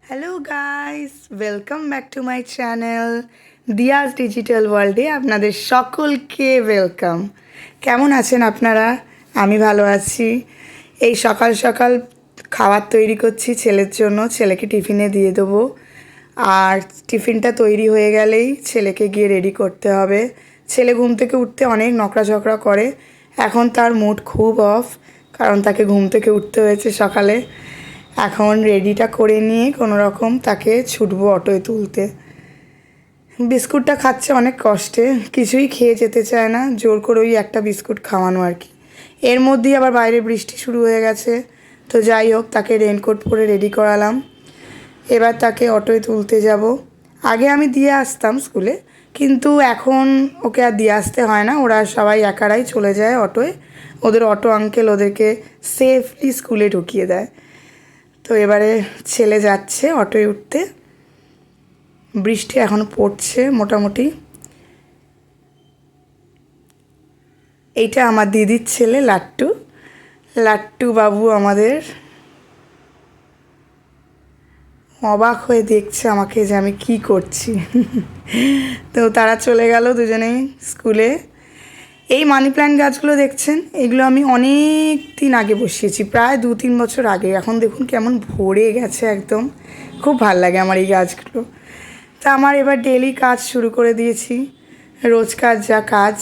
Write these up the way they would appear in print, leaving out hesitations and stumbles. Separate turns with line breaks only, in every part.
Hello guys, welcome back to my channel Diya's digital ওয়ার্ল্ডে আপনাদের সকলকে ওয়েলকাম। কেমন আছেন আপনারা? আমি ভালো আছি। এই সকাল সকাল খাবার তৈরি করছি ছেলের জন্য, ছেলেকে টিফিনে দিয়ে দেবো। আর টিফিনটা তৈরি হয়ে গেলেই ছেলেকে গিয়ে রেডি করতে হবে। ছেলে ঘুম থেকে উঠতে অনেক নকড়াঝকড়া করে, এখন তার মুড খুব অফ, কারণ তাকে ঘুম থেকে উঠতে হয়েছে সকালে। এখন রেডিটা করে নিয়ে কোনো রকম তাকে ছুটবো অটোয় তুলতে। বিস্কুটটা খাচ্ছে অনেক কষ্টে, কিছুই খেয়ে যেতে চায় না, জোর করে ওই একটা বিস্কুট খাওয়ানো আর কি। এর মধ্যেই আবার বাইরে বৃষ্টি শুরু হয়ে গেছে, তো যাই হোক তাকে রেনকোট পরে রেডি করালাম। এবার তাকে অটোয় তুলতে যাব। আগে আমি দিয়ে আসতাম স্কুলে, কিন্তু এখন ওকে আর দিয়ে আসতে হয় না, ওরা সবাই একারাই চলে যায় অটোয়। ওদের অটো আঙ্কেল ওদেরকে সেফলি স্কুলে ঢুকিয়ে দেয়। তো এবারে ছেলে যাচ্ছে অটোয় উঠতে। বৃষ্টি এখন পড়ছে মোটামুটি। এইটা আমার দিদির ছেলে লাট্টু, লাট্টু বাবু আমাদের। অবাক হয়ে দেখছে আমাকে যে আমি কি করছি। তো তারা চলে গেল দুজনেই স্কুলে। এই মানি প্ল্যান্ট গাছগুলো দেখছেন, এগুলো আমি অনেক দিন আগে বসিয়েছি, প্রায় 2-3 বছর আগে। এখন দেখুন কেমন ভরে গেছে একদম। খুব ভাল লাগে আমার এই গাছগুলো। তা আমার এবার ডেলি কাজ শুরু করে দিয়েছি, রোজকার যা কাজ।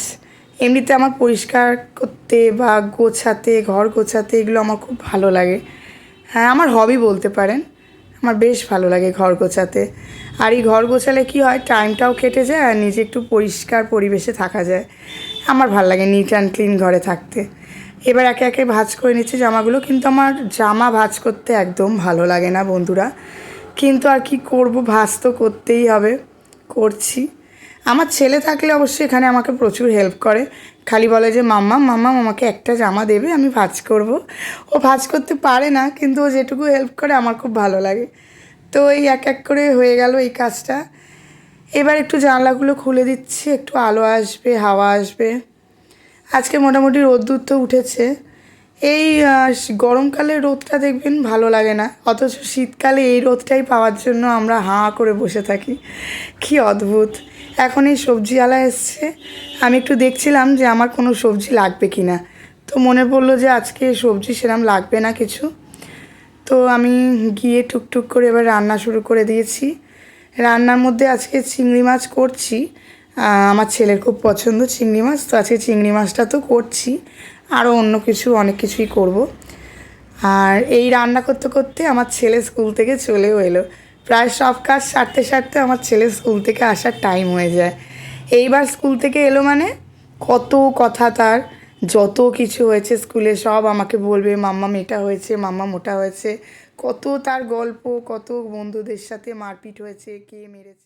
এমনিতে আমার পরিষ্কার করতে বা গোছাতে, ঘর গোছাতে, এগুলো আমার খুব ভালো লাগে। হ্যাঁ, আমার হবি বলতে পারেন। আমার বেশ ভালো লাগে ঘর গোছাতে। আর এই ঘর গোছালে কী হয়, টাইমটাও কেটে যায় আর নিজে একটু পরিষ্কার পরিবেশে থাকা যায়। আমার ভালো লাগে নিট অ্যান্ড ক্লিন ঘরে থাকতে। এবার একে একে ভাঁজ করে নিচ্ছি জামাগুলো, কিন্তু আমার জামা ভাঁজ করতে একদম ভালো লাগে না বন্ধুরা। কিন্তু আর কি করব, ভাঁজ তো করতেই হবে, করছি। আমার ছেলে থাকলে অবশ্যই এখানে আমাকে প্রচুর হেল্প করে। খালি বলে যে মাম্মা মাম্মা আমাকে একটা জামা দেবে, আমি ভাঁজ করব। ও ভাঁজ করতে পারে না, কিন্তু ও যেটুকু হেল্প করে আমার খুব ভালো লাগে। তো এই এক এক করে হয়ে গেল এই কাজটা। এবার একটু জানলাগুলো খুলে দিচ্ছি, একটু আলো আসবে, হাওয়া আসবে। আজকে মোটামুটি রোদ্দুর তো উঠেছে। এই গরমকালে রোদটা দেখবেন ভালো লাগে না, অথচ শীতকালে এই রোদটাই পাওয়ার জন্য আমরা হাঁ করে বসে থাকি। কি অদ্ভুত। এখন এই সবজিওয়ালা এসছে, আমি একটু দেখছিলাম যে আমার কোনো সবজি লাগবে কি না। তো মনে পড়লো যে আজকে সবজি সেরকম লাগবে না কিছু। তো আমি গিয়ে টুকটুক করে এবার রান্না শুরু করে দিয়েছি। রান্নার মধ্যে আজকে চিংড়ি মাছ করছি। আমার ছেলের খুব পছন্দ চিংড়ি মাছ, তো আজকে চিংড়ি মাছটা তো করছি, আরও অন্য কিছু অনেক কিছুই করব। আর এই রান্না করতে করতে আমার ছেলে স্কুল থেকে চলেও এলো। প্রায় সব কাজ সারতে সারতে আমার ছেলে স্কুল থেকে আসার টাইম হয়ে যায়। এইবার স্কুল থেকে এলো মানে কত কথা তার, যত কিছু হয়েছে স্কুলে সব আমাকে বলবে, মাম্মাম এটা হয়েছে, মাম্মাম ওটা হয়েছে। কত তার গল্প, কত বন্ধুদের সাথে মারপিট হয়েছে, কে মেরেছে।